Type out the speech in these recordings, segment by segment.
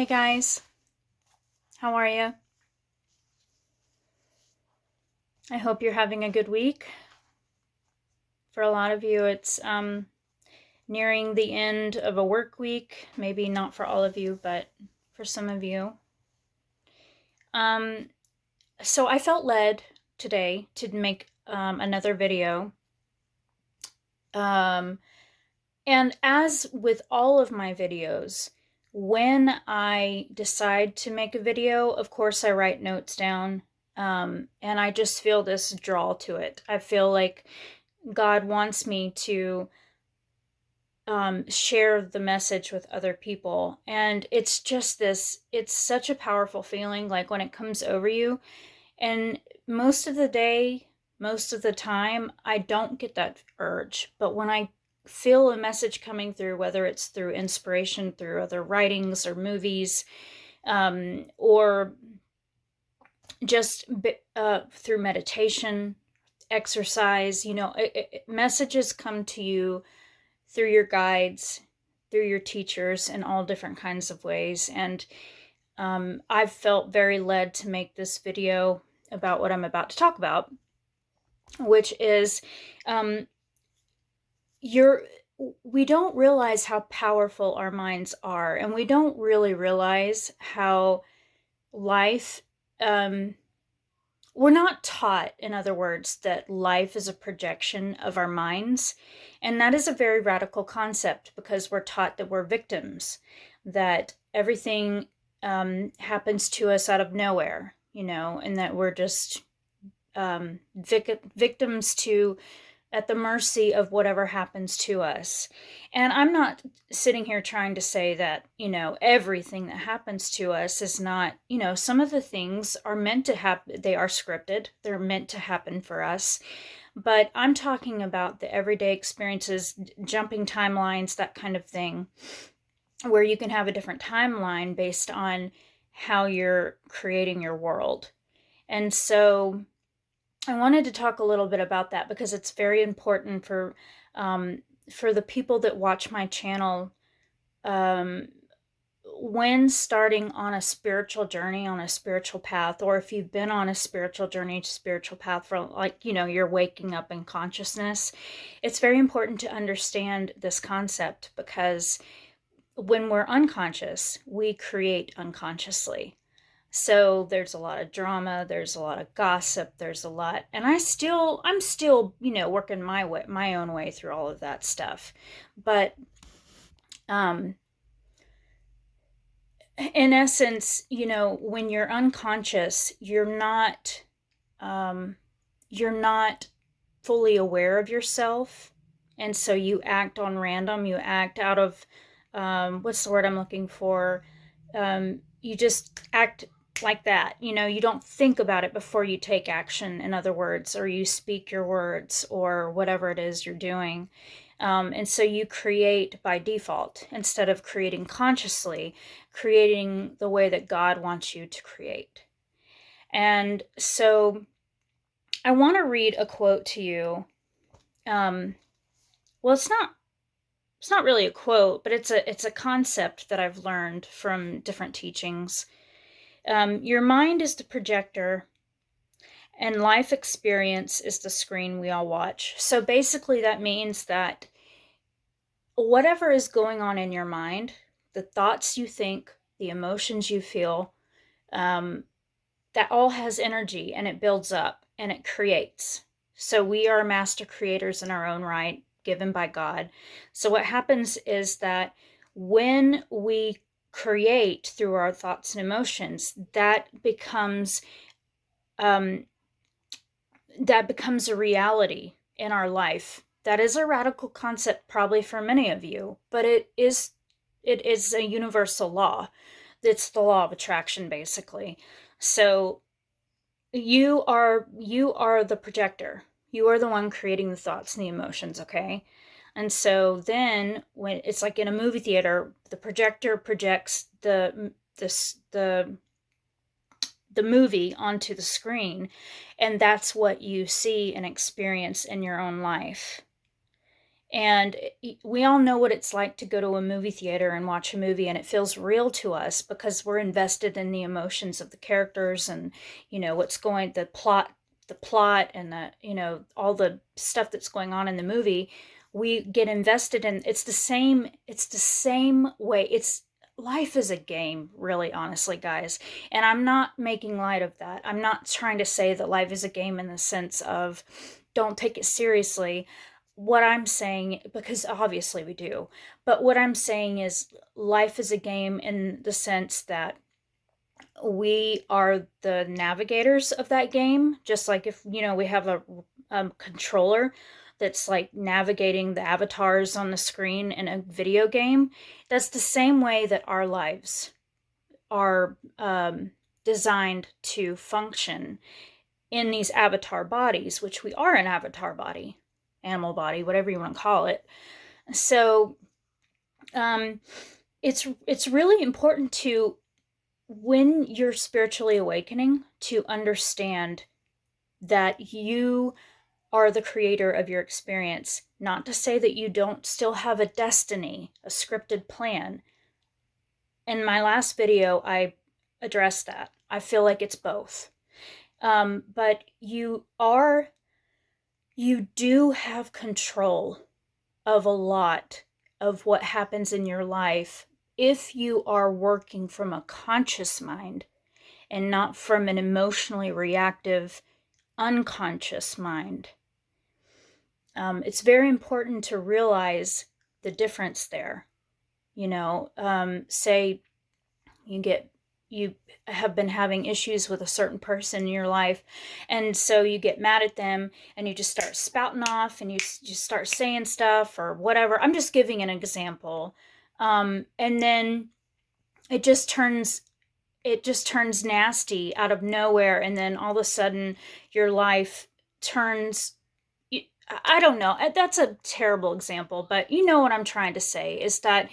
Hey guys, how are you? I hope you're having a good week. For a lot of you, it's nearing the end of a work week. Maybe not for all of you, but for some of you. Um, so I felt led today to make another video. And as with all of my videos, when I decide to make a video, of course I write notes down. And I just feel this draw to it. I feel like God wants me to share the message with other people. And it's just it's such a powerful feeling, like when it comes over you. And most of the day, most of the time, I don't get that urge. But when I feel a message coming through, whether it's through inspiration, through other writings or movies, or just through meditation, exercise, messages come to you through your guides, through your teachers in all different kinds of ways. And I've felt very led to make this video about what I'm about to talk about, which is we don't realize how powerful our minds are, and we don't really realize how life we're not taught, in other words, that life is a projection of our minds. And that is a very radical concept, because we're taught that we're victims, that everything happens to us out of nowhere, and that we're just victims at the mercy of whatever happens to us. And I'm not sitting here trying to say that, everything that happens to us is not, some of the things are meant to happen. They are scripted. They're meant to happen for us. But I'm talking about the everyday experiences, jumping timelines, that kind of thing, where you can have a different timeline based on how you're creating your world. And so I wanted to talk a little bit about that, because it's very important for the people that watch my channel when starting on a spiritual journey, on a spiritual path, or if you've been on a spiritual journey, spiritual path for you're waking up in consciousness. It's very important to understand this concept, because when we're unconscious, we create unconsciously. So there's a lot of drama, there's a lot of gossip, there's a lot, and I'm still, working my own way through all of that stuff. But in essence, when you're unconscious, you're not fully aware of yourself, and so you act on random. You act out of what's the word I'm looking for? You just act like that. You don't think about it before you take action, in other words, or you speak your words, or whatever it is you're doing. And so you create by default, instead of creating consciously, creating the way that God wants you to create. And so I want to read a quote to you. Well, it's not really a quote, but it's a concept that I've learned from different teachings. Your mind is the projector, and life experience is the screen we all watch. So basically that means that whatever is going on in your mind, the thoughts you think, the emotions you feel, that all has energy, and it builds up and it creates. So we are master creators in our own right, given by God. So what happens is that when we create through our thoughts and emotions, that becomes a reality in our life. That is a radical concept probably for many of you, but it is a universal law. It's the law of attraction, basically. So you are the projector. You are the one creating the thoughts and the emotions, okay? And so then, when it's like in a movie theater, the projector projects the movie onto the screen, and that's what you see and experience in your own life. And we all know what it's like to go to a movie theater and watch a movie, and it feels real to us because we're invested in the emotions of the characters, and what's going, the plot and all the stuff that's going on in the movie. We get invested in. It's the same way. It's Life is a game, really, honestly, guys. And I'm not making light of that. I'm not trying to say that life is a game in the sense of don't take it seriously. What I'm saying, because obviously we do, but what I'm saying is life is a game in the sense that we are the navigators of that game. Just like if we have a controller that's like navigating the avatars on the screen in a video game. That's the same way that our lives are designed to function in these avatar bodies, which we are an avatar body, animal body, whatever you want to call it. So um, it's really important to, when you're spiritually awakening, to understand that you are the creator of your experience. Not to say that you don't still have a destiny, a scripted plan. In my last video, I addressed that. I feel like it's both. But you do have control of a lot of what happens in your life if you are working from a conscious mind and not from an emotionally reactive, unconscious mind. It's very important to realize the difference there. Say you have been having issues with a certain person in your life, and so you get mad at them and you just start spouting off and you just start saying stuff or whatever. I'm just giving an example. And then it just turns nasty out of nowhere, and then all of a sudden your life turns, I don't know, that's a terrible example, but you know what I'm trying to say is that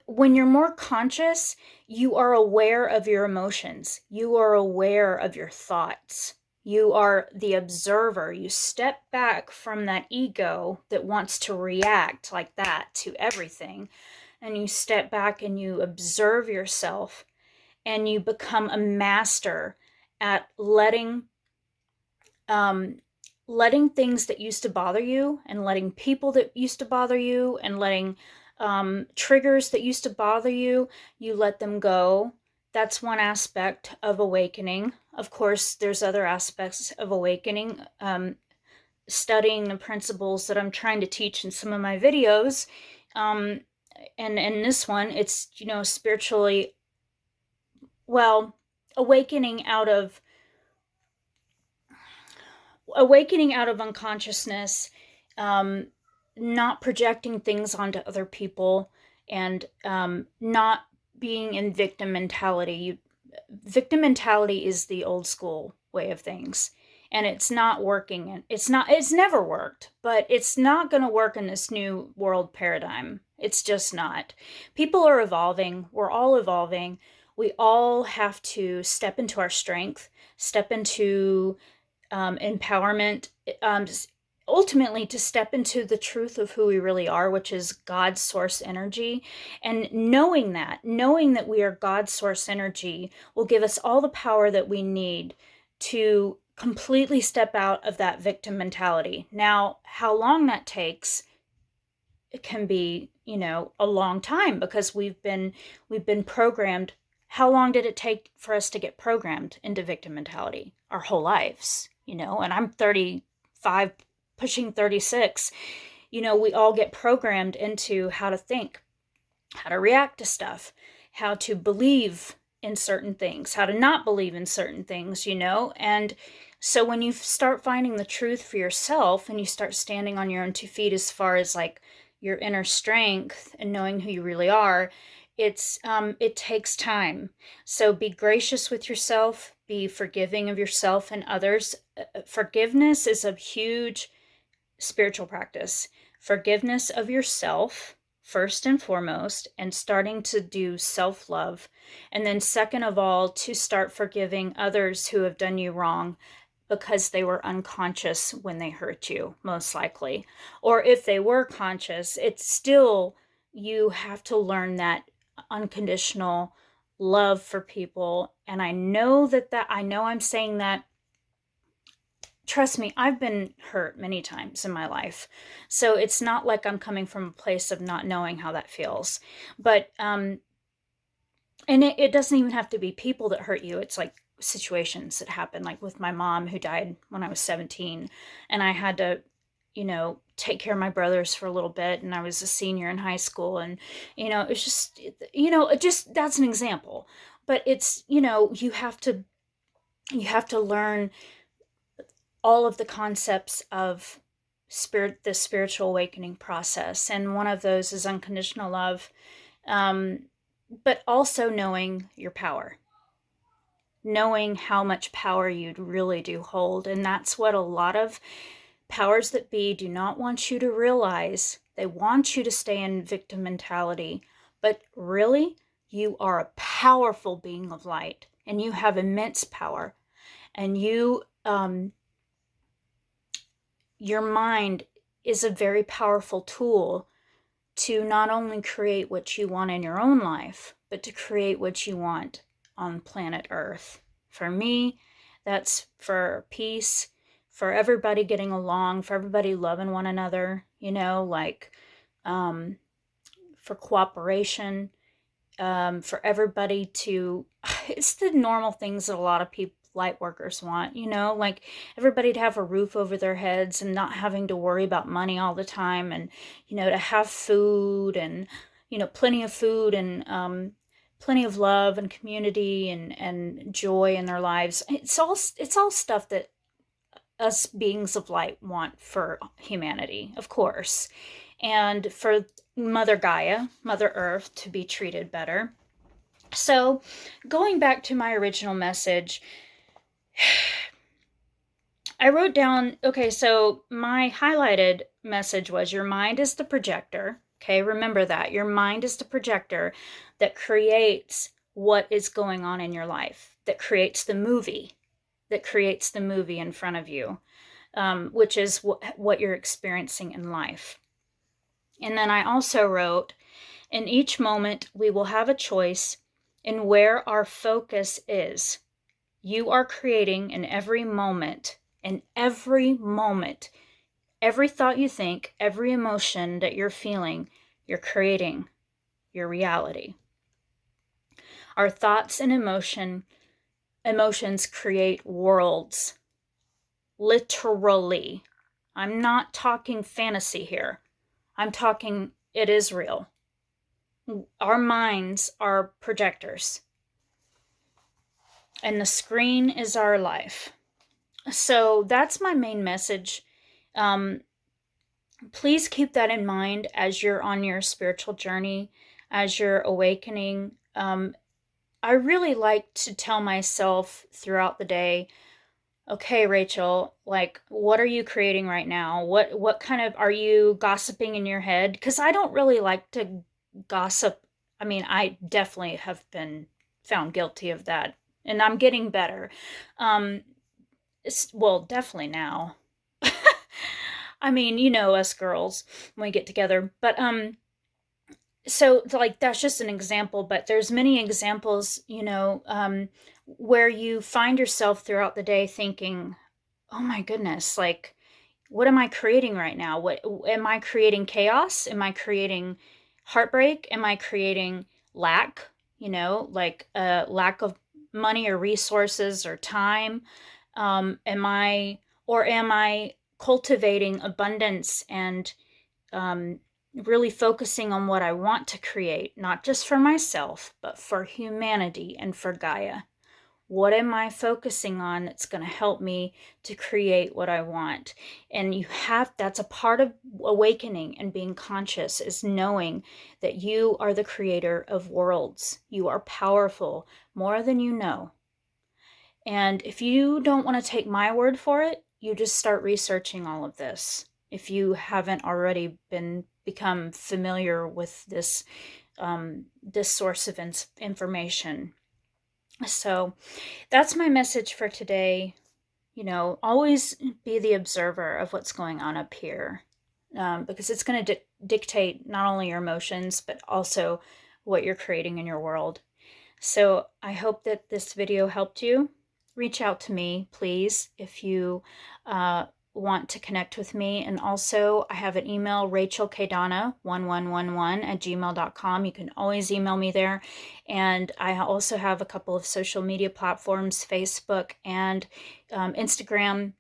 when you're more conscious, you are aware of your emotions. You are aware of your thoughts. You are the observer. You step back from that ego that wants to react like that to everything. And you step back and you observe yourself, and you become a master at letting things that used to bother you, and letting people that used to bother you, and letting triggers that used to bother you, you let them go. That's one aspect of awakening. Of course, there's other aspects of awakening. Studying the principles that I'm trying to teach in some of my videos. And in this one, it's, spiritually, well, awakening out of unconsciousness, not projecting things onto other people, and not being in victim mentality. Victim mentality is the old school way of things, and it's not working. And it's never worked, but it's not going to work in this new world paradigm. It's just not. People are evolving. We're all evolving. We all have to step into our strength, step into empowerment, ultimately to step into the truth of who we really are, which is God's source energy. And knowing that we are God's source energy will give us all the power that we need to completely step out of that victim mentality. Now, how long that takes, it can be, a long time, because we've been programmed. How long did it take for us to get programmed into victim mentality? Our whole lives, and I'm 35, pushing 36. We all get programmed into how to think, how to react to stuff, how to believe in certain things, how to not believe in certain things, and so when you start finding the truth for yourself, and you start standing on your own 2 feet as far as like your inner strength and knowing who you really are, it takes time. So be gracious with yourself, be forgiving of yourself and others. Forgiveness is a huge spiritual practice. Forgiveness of yourself, first and foremost, and starting to do self-love. And then second of all, to start forgiving others who have done you wrong. because they were unconscious when they hurt you, most likely. Or if they were conscious, it's still, you have to learn that unconditional love for people. And I know I know I'm saying that. Trust me, I've been hurt many times in my life. So it's not like I'm coming from a place of not knowing how that feels. But, and it doesn't even have to be people that hurt you. It's like situations that happen, like with my mom who died when I was 17, and I had to, take care of my brothers for a little bit, and I was a senior in high school, and it's just, it just, that's an example. But it's, you have to learn all of the concepts of the spiritual awakening process, and one of those is unconditional love. But also knowing your power, knowing how much power you really do hold. And that's what a lot of powers that be do not want you to realize. They want you to stay in victim mentality. But really, you are a powerful being of light, and you have immense power. And your mind is a very powerful tool to not only create what you want in your own life, but to create what you want on planet Earth. For me, that's for peace, for everybody getting along, for everybody loving one another, for cooperation, for everybody to, it's the normal things that a lot of people, light workers want, like everybody to have a roof over their heads and not having to worry about money all the time, and, to have food and, plenty of food, and plenty of love and community and joy in their lives. It's all stuff that us beings of light want for humanity, of course, and for Mother Gaia, Mother Earth, to be treated better. So, going back to my original message, I wrote down, okay, so my highlighted message was your mind is the projector. Okay, remember that. Your mind is the projector that creates what is going on in your life, that creates the movie in front of you, which is what you're experiencing in life. And then I also wrote, in each moment, we will have a choice in where our focus is. You are creating in every moment, every thought you think, every emotion that you're feeling, you're creating your reality. Our thoughts and emotions create worlds. Literally. I'm not talking fantasy here. I'm talking, it is real. Our minds are projectors, and the screen is our life. So that's my main message. Please keep that in mind as you're on your spiritual journey, as you're awakening. I really like to tell myself throughout the day, okay, Rachel, like, what are you creating right now? What kind of, are you gossiping in your head? Because I don't really like to gossip. I mean, I definitely have been found guilty of that, and I'm getting better. Well, definitely now. I mean, us girls when we get together. But so like that's just an example, but there's many examples, where you find yourself throughout the day thinking, "Oh my goodness, like what am I creating right now? What am I creating? Chaos? Am I creating heartbreak? Am I creating lack, like lack of money or resources or time? Am I cultivating abundance and really focusing on what I want to create, not just for myself, but for humanity and for Gaia? What am I focusing on that's going to help me to create what I want?" And that's a part of awakening and being conscious, is knowing that you are the creator of worlds. You are powerful more than you know. And if you don't want to take my word for it, you just start researching all of this. If you haven't already become familiar with this source of information. So that's my message for today. you know, always be the observer of what's going on up here, because it's going to dictate not only your emotions, but also what you're creating in your world. So I hope that this video helped you. Reach out to me, please, if you want to connect with me. And also, I have an email, rachelkdonna1111@gmail.com. You can always email me there. And I also have a couple of social media platforms, Facebook and Instagram.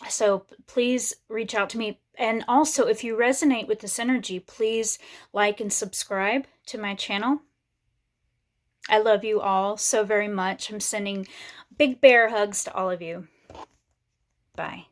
So please reach out to me. And also, if you resonate with this energy, please like and subscribe to my channel. I love you all so very much. I'm sending big bear hugs to all of you. Bye.